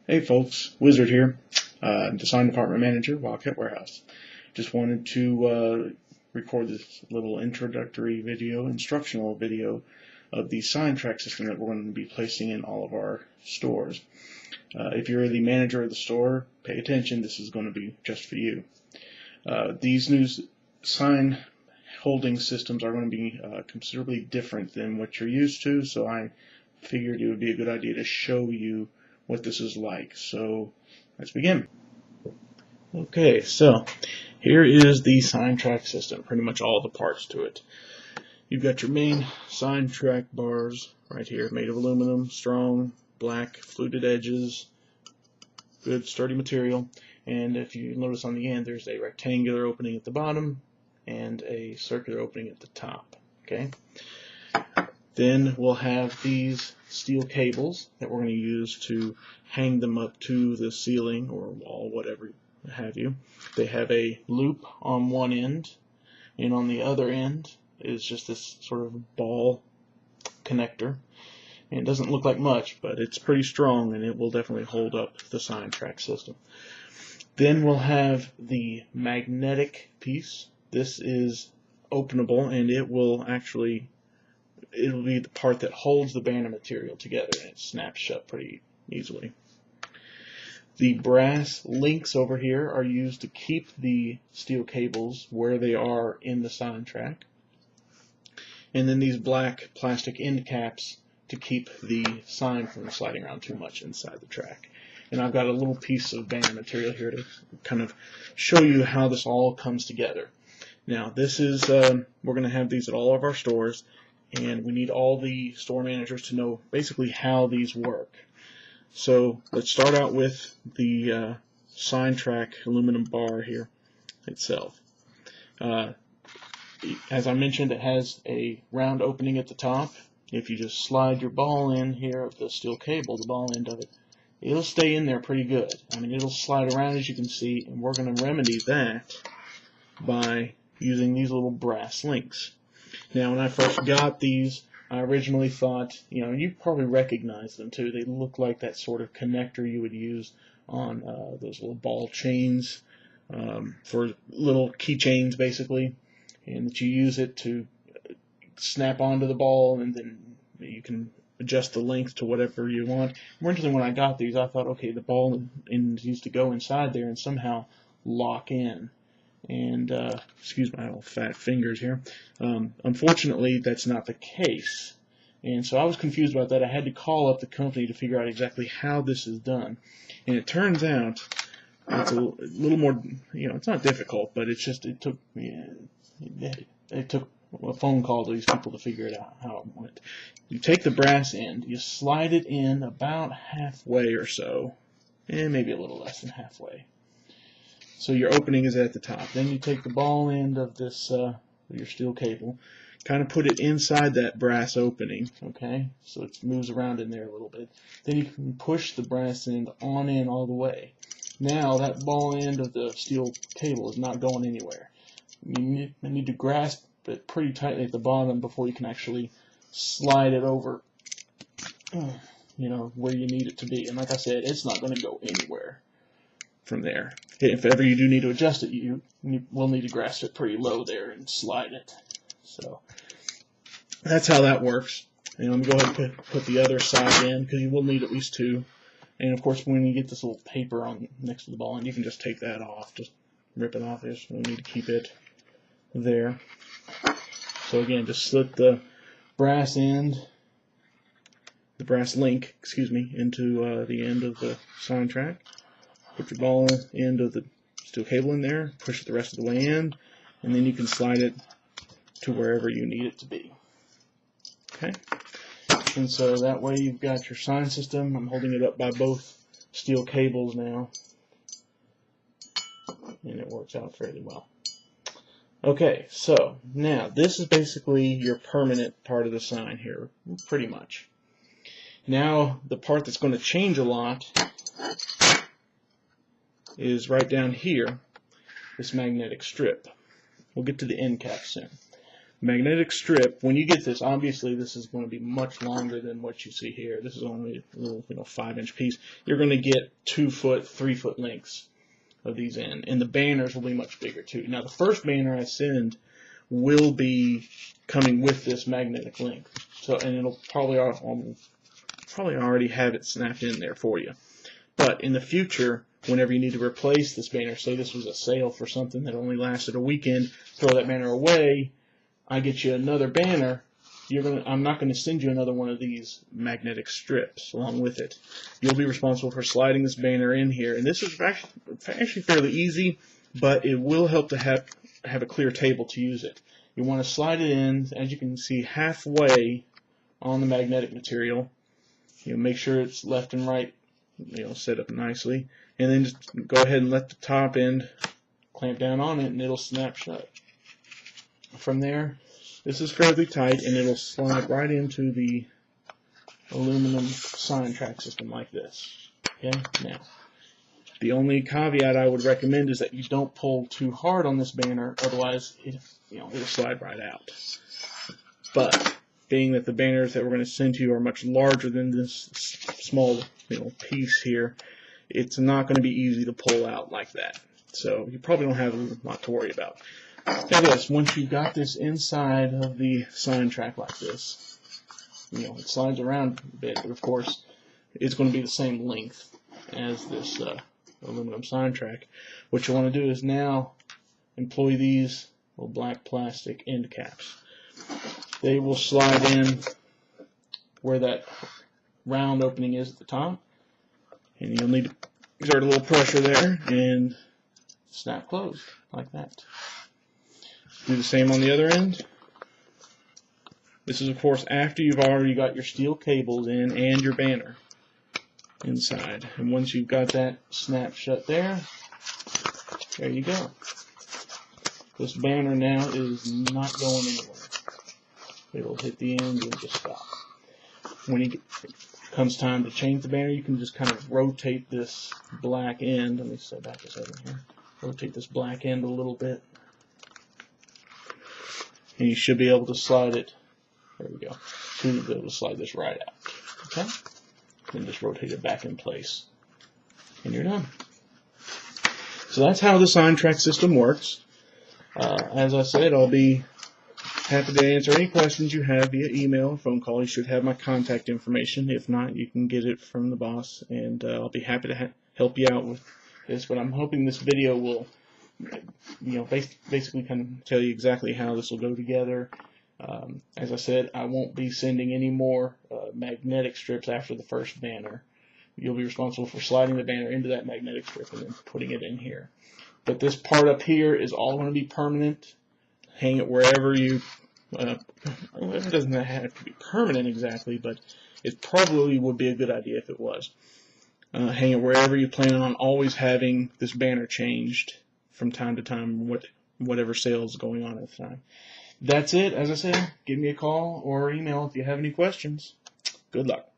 Hey folks, Wizard here, Design Department Manager, Wildcat Warehouse. Just wanted to record this little introductory video, instructional video of the sign track system that we're going to be placing in all of our stores. If you're the manager of the store, pay attention, this is going to be just for you. These new sign holding systems are going to be considerably different than what you're used to, so I figured it would be a good idea to show you what this is like. So let's begin. Okay, so here is the sign track system, pretty much all the parts to it. You've got your main sign track bars right here, made of aluminum, strong, black, fluted edges, good sturdy material. And if you notice on the end, there's a rectangular opening at the bottom and a circular opening at the top. Okay. Then we'll have these steel cables that we're going to use to hang them up to the ceiling or wall, whatever have you. They have a loop on one end, and on the other end is just this sort of ball connector. And it doesn't look like much, but it's pretty strong, and it will definitely hold up the sign track system. Then we'll have the magnetic piece. This is openable, and it'll be the part that holds the banner material together, and it snaps shut pretty easily. The brass links over here are used to keep the steel cables where they are in the sign track. And then these black plastic end caps to keep the sign from sliding around too much inside the track. And I've got a little piece of banner material here to kind of show you how this all comes together. Now this is, we're going to have these at all of our stores, and we need all the store managers to know basically how these work. So let's start out with the sign track aluminum bar here itself. As I mentioned, it has a round opening at the top. If you just slide your ball in here of the steel cable, the ball end of it, it'll stay in there pretty good. I mean, it'll slide around, as you can see, and we're going to remedy that by using these little brass links. Now, when I first got these, I originally thought, you probably recognize them too. They look like that sort of connector you would use on those little ball chains for little keychains, basically, and that you use it to snap onto the ball, and then you can adjust the length to whatever you want. Originally, when I got these, I thought, okay, the ball ends used to go inside there and somehow lock in. And excuse my old fat fingers here. Unfortunately, that's not the case, and so I was confused about that. I had to call up the company to figure out exactly how this is done, and it turns out it's a little more. It's not difficult, but it's just it took a phone call to these people to figure it out how it went. You take the brass end, you slide it in about halfway or so, and maybe a little less than halfway. So your opening is at the top. Then you take the ball end of this your steel cable, kind of put it inside that brass opening, okay? So it moves around in there a little bit. Then you can push the brass end on in all the way. Now that ball end of the steel cable is not going anywhere. You need to grasp it pretty tightly at the bottom before you can actually slide it over, where you need it to be. And like I said, it's not going to go anywhere from there. If ever you do need to adjust it, you will need to grasp it pretty low there and slide it. So that's how that works. And I'm going to go ahead and put the other side in, because you will need at least two. And of course, when you get this little paper on next to the ball, and you can just take that off, just rip it off. There's no need to keep it there. So again, just slip the brass link, into the end of the sign track. Put your ball end of the steel cable in there, push it the rest of the way in, and then you can slide it to wherever you need it to be. Okay? And so that way you've got your sign system. I'm holding it up by both steel cables now, and it works out fairly well. Okay, so now this is basically your permanent part of the sign here, pretty much. Now the part that's going to change a lot is right down here, this magnetic strip. We'll get to the end cap soon. magnetic strip, when you get this, obviously this is going to be much longer than what you see here. This is only a little 5-inch piece. You're going to get 2-foot, 3-foot lengths of these in, and the banners will be much bigger too. Now the first banner I send will be coming with this magnetic link, so, and it'll probably already have it snapped in there for you. But in the future, whenever you need to replace this banner, say this was a sale for something that only lasted a weekend, throw that banner away, I get you another banner, I'm not going to send you another one of these magnetic strips along with it. You'll be responsible for sliding this banner in here, and this is actually fairly easy, but it will help to have a clear table to use it. You want to slide it in, as you can see, halfway on the magnetic material. Make sure it's left and right, set up nicely, and then just go ahead and let the top end clamp down on it, and it'll snap shut. From there, this is fairly tight, and it'll slide right into the aluminum sign track system like this. Okay, now the only caveat I would recommend is that you don't pull too hard on this banner, otherwise it'll slide right out. But being that the banners that we're going to send to you are much larger than this small piece here, it's not going to be easy to pull out like that. So you probably don't have a lot to worry about. Now this, once you've got this inside of the sign track like this, it slides around a bit, but of course it's going to be the same length as this aluminum sign track. What you want to do is now employ these little black plastic end caps. They will slide in where that round opening is at the top, and you'll need to exert a little pressure there and snap closed like that. Do the same on the other end. This is, of course, after you've already got your steel cables in and your banner inside. And once you've got that snap shut there you go. This banner now is not going anywhere. It'll hit the end and just stop. When it comes time to change the banner, you can just kind of rotate this black end. Let me set back this over here. Rotate this black end a little bit, and you should be able to slide it. There we go. You'll be able to slide this right out. Okay? Then just rotate it back in place, and you're done. So that's how the sign track system works. As I said, I'll be happy to answer any questions you have via email or phone call. You should have my contact information. If not, you can get it from the boss, and I'll be happy to help you out with this. But I'm hoping this video will, basically kind of tell you exactly how this will go together. As I said, I won't be sending any more magnetic strips after the first banner. You'll be responsible for sliding the banner into that magnetic strip and then putting it in here. But this part up here is all going to be permanent. Hang it wherever you, it doesn't have to be permanent exactly, but it probably would be a good idea if it was. Hang it wherever you plan on always having this banner changed from time to time, whatever sale is going on at the time. That's it. As I said, give me a call or email if you have any questions. Good luck.